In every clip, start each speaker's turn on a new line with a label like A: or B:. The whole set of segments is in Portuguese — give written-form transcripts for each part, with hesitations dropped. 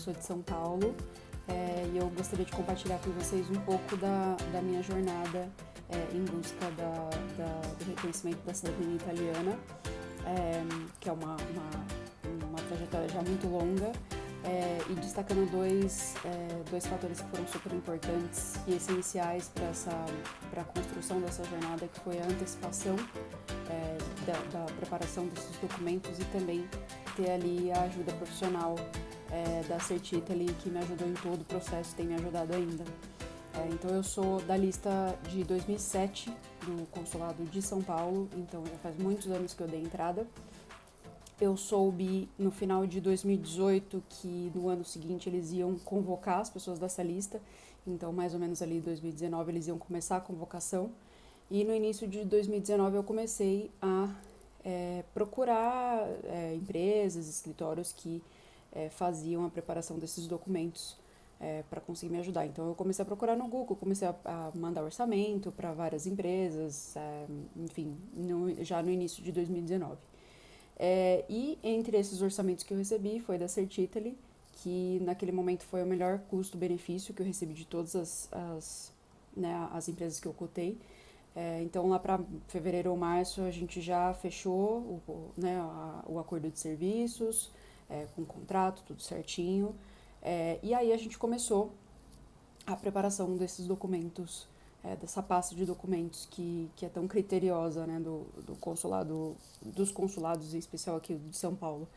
A: sou de São Paulo e eu gostaria de compartilhar com vocês um pouco da minha jornada em busca do reconhecimento da cidadania italiana, que é uma trajetória já muito longa, e destacando dois fatores que foram super importantes e essenciais para a construção dessa jornada, que foi a antecipação da preparação desses documentos e também ter ali a ajuda profissional da Cert Italy, que me ajudou em todo o processo, tem me ajudado ainda. Então eu sou da lista de 2007 do Consulado de São Paulo, então já faz muitos anos que eu dei entrada. Eu soube no final de 2018 que no ano seguinte eles iam convocar as pessoas dessa lista, então mais ou menos ali em 2019 eles iam começar a convocação, e no início de 2019 eu comecei a procurar empresas, escritórios que faziam a preparação desses documentos para conseguir me ajudar. Então eu comecei a procurar no Google, comecei a mandar orçamento para várias empresas, enfim, já no início de 2019. E entre esses orçamentos que eu recebi foi da Cert Italy, que naquele momento foi o melhor custo-benefício que eu recebi de todas as empresas que eu cotei. Então lá para fevereiro ou março a gente já fechou o acordo de serviços, com o contrato, tudo certinho. E aí a gente começou a preparação desses documentos, dessa pasta de documentos que é tão criteriosa, né, dos consulados, em especial aqui de São Paulo.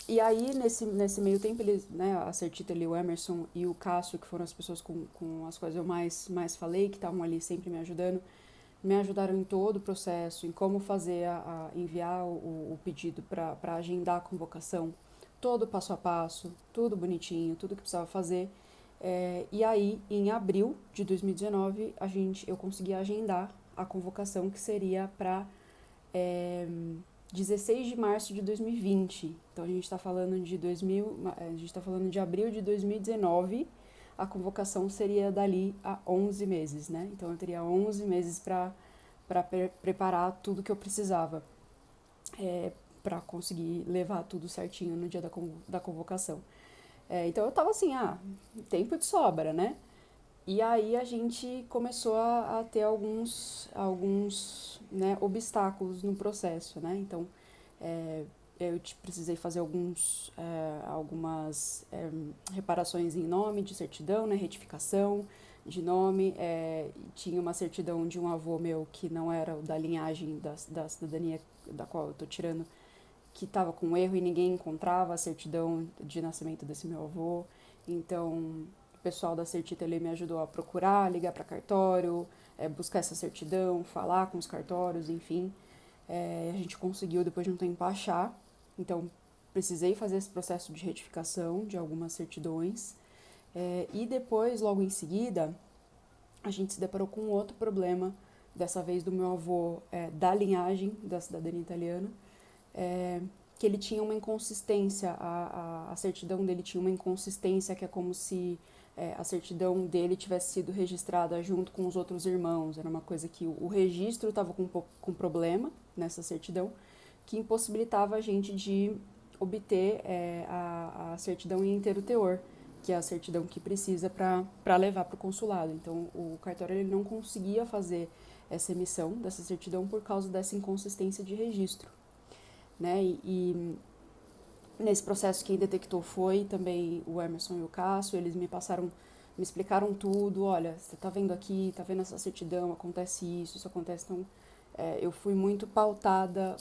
A: E aí, nesse meio tempo, eles, né, a Cert Italy, o Emerson e o Cássio, que foram as pessoas com as quais eu mais falei, que estavam ali sempre me ajudaram em todo o processo, em como fazer, enviar o pedido para agendar a convocação, todo o passo a passo, tudo bonitinho, tudo que precisava fazer. E aí, em abril de 2019, eu consegui agendar a convocação, que seria para 16 de março de 2020. Então a gente está falando de abril de 2019. A convocação seria dali a 11 meses, né? Então eu teria 11 meses para preparar tudo que eu precisava para conseguir levar tudo certinho no dia da convocação. Então eu tava assim, tempo de sobra, né? E aí a gente começou a ter alguns né, obstáculos no processo, né? Então eu precisei fazer algumas reparações em nome de certidão, né? Retificação de nome. Tinha uma certidão de um avô meu que não era da linhagem da cidadania da qual eu tô tirando, que estava com erro e ninguém encontrava a certidão de nascimento desse meu avô. Então, o pessoal da Cert Italy me ajudou a procurar, ligar para cartório, buscar essa certidão, falar com os cartórios, enfim. A gente conseguiu, depois de um tempo, achar. Então, precisei fazer esse processo de retificação de algumas certidões. E depois, logo em seguida, a gente se deparou com outro problema, dessa vez do meu avô, da linhagem da cidadania italiana, que ele tinha uma inconsistência, a certidão dele tinha uma inconsistência, que é como se a certidão dele tivesse sido registrada junto com os outros irmãos. Era uma coisa que o registro estava com problema nessa certidão, que impossibilitava a gente de obter a certidão em inteiro teor, que é a certidão que precisa para levar para o consulado. Então, o cartório ele não conseguia fazer essa emissão dessa certidão por causa dessa inconsistência de registro. Né? E nesse processo quem detectou foi também o Emerson e o Cássio. Eles me explicaram tudo. Olha, você tá vendo aqui, tá vendo essa certidão, acontece isso acontece. Então eu fui muito pautada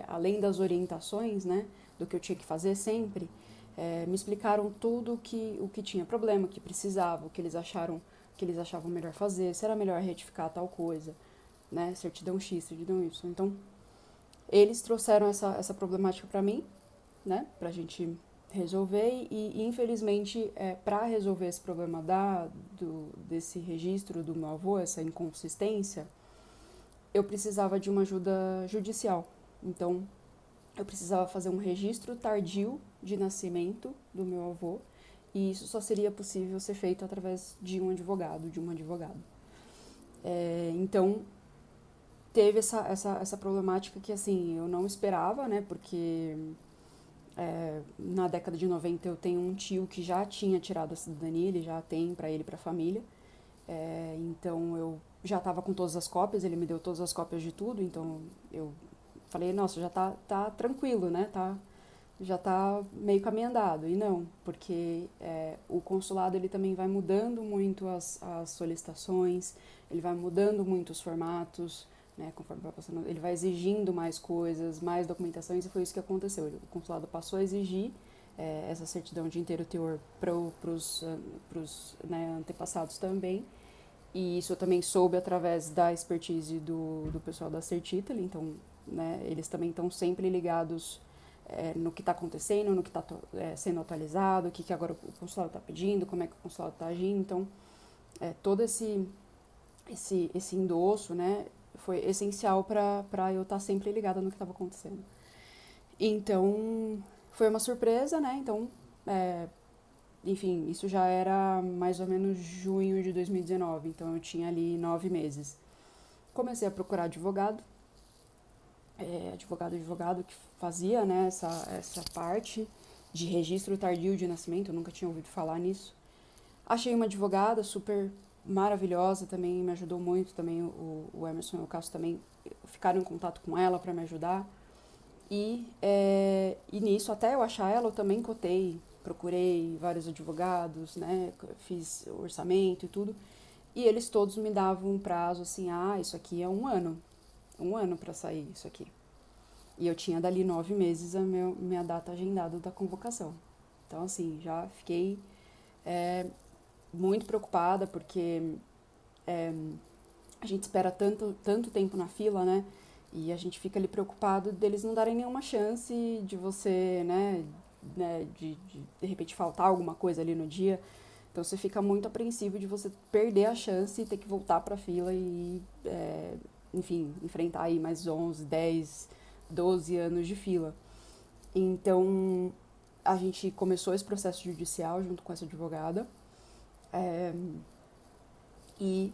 A: além das orientações, né, do que eu tinha que fazer sempre. Me explicaram tudo o que tinha problema, o que precisava, o que eles achavam melhor fazer, se era melhor retificar tal coisa, né, certidão X, certidão Y. Então eles trouxeram essa problemática para mim, né, pra gente resolver, e infelizmente, para resolver esse problema desse registro do meu avô, essa inconsistência, eu precisava de uma ajuda judicial. Então, eu precisava fazer um registro tardio de nascimento do meu avô, e isso só seria possível ser feito através de um advogado, Então, teve essa problemática que, assim, eu não esperava, né, porque Na década de 90 eu tenho um tio que já tinha tirado a cidadania, ele já tem para ele e para a família. Então eu já estava com todas as cópias, ele me deu todas as cópias de tudo, então eu falei, nossa, já tá tranquilo, né? Já tá meio caminho andado. E não, porque o consulado ele também vai mudando muito as solicitações, ele vai mudando muito os formatos, né? Conforme vai passando, ele vai exigindo mais coisas, mais documentações, e foi isso que aconteceu. O consulado passou a exigir essa certidão de inteiro teor para os né, antepassados também. E isso eu também soube através da expertise do pessoal da Certitali, então, né, eles também estão sempre ligados no que está acontecendo, no que está sendo atualizado, o que agora o consulado está pedindo, como é que o consulado está agindo. Então, todo esse endosso, né, foi essencial para eu estar sempre ligada no que estava acontecendo. Então, foi uma surpresa, né? Então, enfim, isso já era mais ou menos junho de 2019, então eu tinha ali 9 meses. Comecei a procurar advogado que fazia, né, essa parte de registro tardio de nascimento, eu nunca tinha ouvido falar nisso. Achei uma advogada super maravilhosa também, me ajudou muito também, o Emerson e o Cássio também ficaram em contato com ela para me ajudar. E nisso, até eu achar ela, eu também cotei, procurei vários advogados, né, fiz orçamento e tudo, e eles todos me davam um prazo assim, isso aqui é um ano para sair isso aqui. E eu tinha dali 9 meses a minha data agendada da convocação. Então, assim, já fiquei muito preocupada, porque a gente espera tanto tempo na fila, né? E a gente fica ali preocupado deles não darem nenhuma chance de você, né, de repente faltar alguma coisa ali no dia. Então você fica muito apreensivo de você perder a chance e ter que voltar para a fila e, enfim, enfrentar aí mais 11, 10, 12 anos de fila. Então a gente começou esse processo judicial junto com essa advogada. E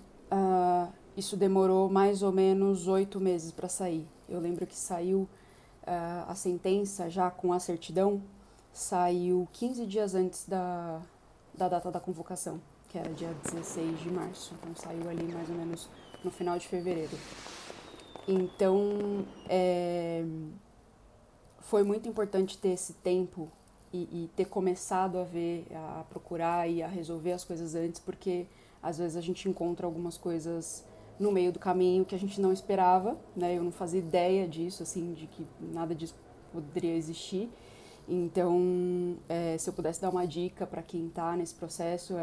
A: isso demorou mais ou menos 8 meses para sair. Eu lembro que saiu a sentença já com a certidão, saiu 15 dias antes da data da convocação, que era dia 16 de março. Então saiu ali mais ou menos no final de fevereiro. Então foi muito importante ter esse tempo e ter começado a ver, a procurar e a resolver as coisas antes, porque às vezes a gente encontra algumas coisas no meio do caminho que a gente não esperava, né? Eu não fazia ideia disso, assim, de que nada disso poderia existir. Então, se eu pudesse dar uma dica para quem está nesse processo,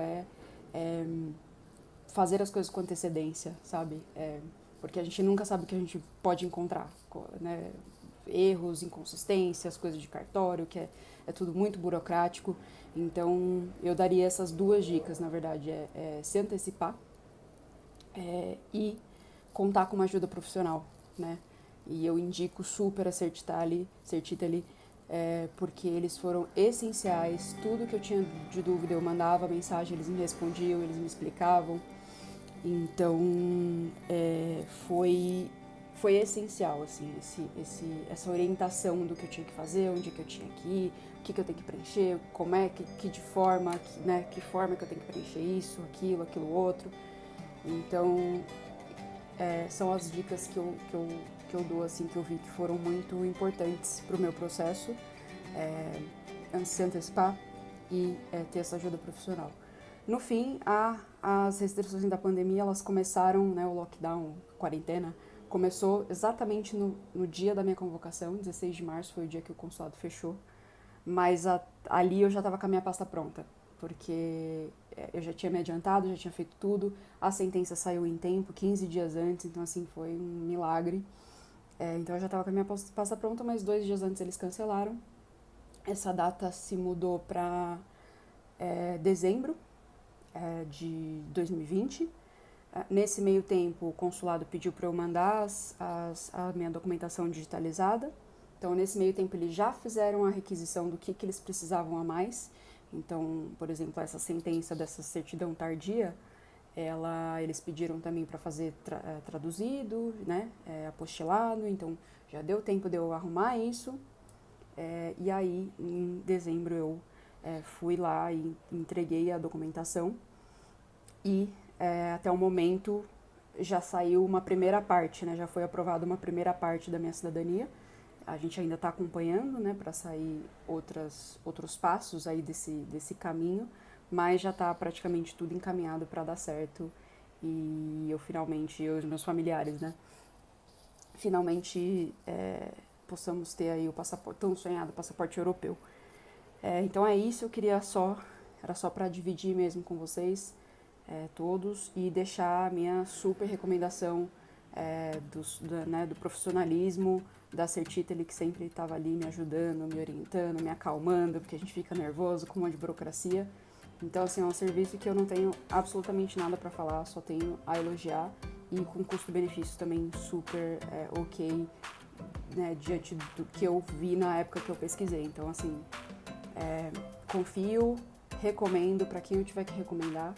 A: fazer as coisas com antecedência, sabe? Porque a gente nunca sabe o que a gente pode encontrar, né? Erros, inconsistências, coisas de cartório, que é tudo muito burocrático. Então, eu daria essas duas dicas, na verdade, se antecipar e contar com uma ajuda profissional, né? E eu indico super a Certitali, porque eles foram essenciais. Tudo que eu tinha de dúvida eu mandava mensagem, eles me respondiam, eles me explicavam. Então, foi essencial, assim, essa orientação do que eu tinha que fazer, onde que eu tinha que ir, o que eu tenho que preencher, como é que de forma, né, que forma que eu tenho que preencher isso, aquilo outro. Então, são as dicas que eu dou, assim, que eu vi que foram muito importantes para o meu processo, se antecipar e ter essa ajuda profissional. No fim, as restrições da pandemia, elas começaram, né, o lockdown, a quarentena, começou exatamente no dia da minha convocação, 16 de março, foi o dia que o consulado fechou, mas ali eu já estava com a minha pasta pronta, porque eu já tinha me adiantado, já tinha feito tudo, a sentença saiu em tempo, 15 dias antes, então assim, foi um milagre. Então eu já estava com a minha pasta pronta, mas 2 dias antes eles cancelaram. Essa data se mudou para dezembro de 2020. Nesse meio tempo, o consulado pediu para eu mandar a minha documentação digitalizada. Então, nesse meio tempo, eles já fizeram a requisição do que eles precisavam a mais. Então, por exemplo, essa sentença dessa certidão tardia, eles pediram também para fazer traduzido, né, apostilado. Então, já deu tempo de eu arrumar isso. E aí, em dezembro, eu fui lá e entreguei a documentação e até o momento já saiu uma primeira parte, né? Já foi aprovada uma primeira parte da minha cidadania. A gente ainda está acompanhando, né, para sair outros passos aí desse caminho, mas já está praticamente tudo encaminhado para dar certo e eu e os meus familiares, né, finalmente possamos ter aí o passaporte, tão sonhado passaporte europeu. Então é isso, era só para dividir mesmo com vocês todos e deixar a minha super recomendação do profissionalismo, da Certitali, que sempre estava ali me ajudando, me orientando, me acalmando, porque a gente fica nervoso com um monte de burocracia. Então, assim, é um serviço que eu não tenho absolutamente nada para falar, só tenho a elogiar e com custo-benefício também super ok, né, diante do que eu vi na época que eu pesquisei. Então, assim, confio, recomendo para quem eu tiver que recomendar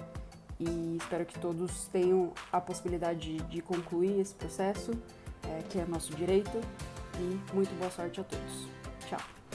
A: e espero que todos tenham a possibilidade de concluir esse processo, que é nosso direito, e muito boa sorte a todos. Tchau!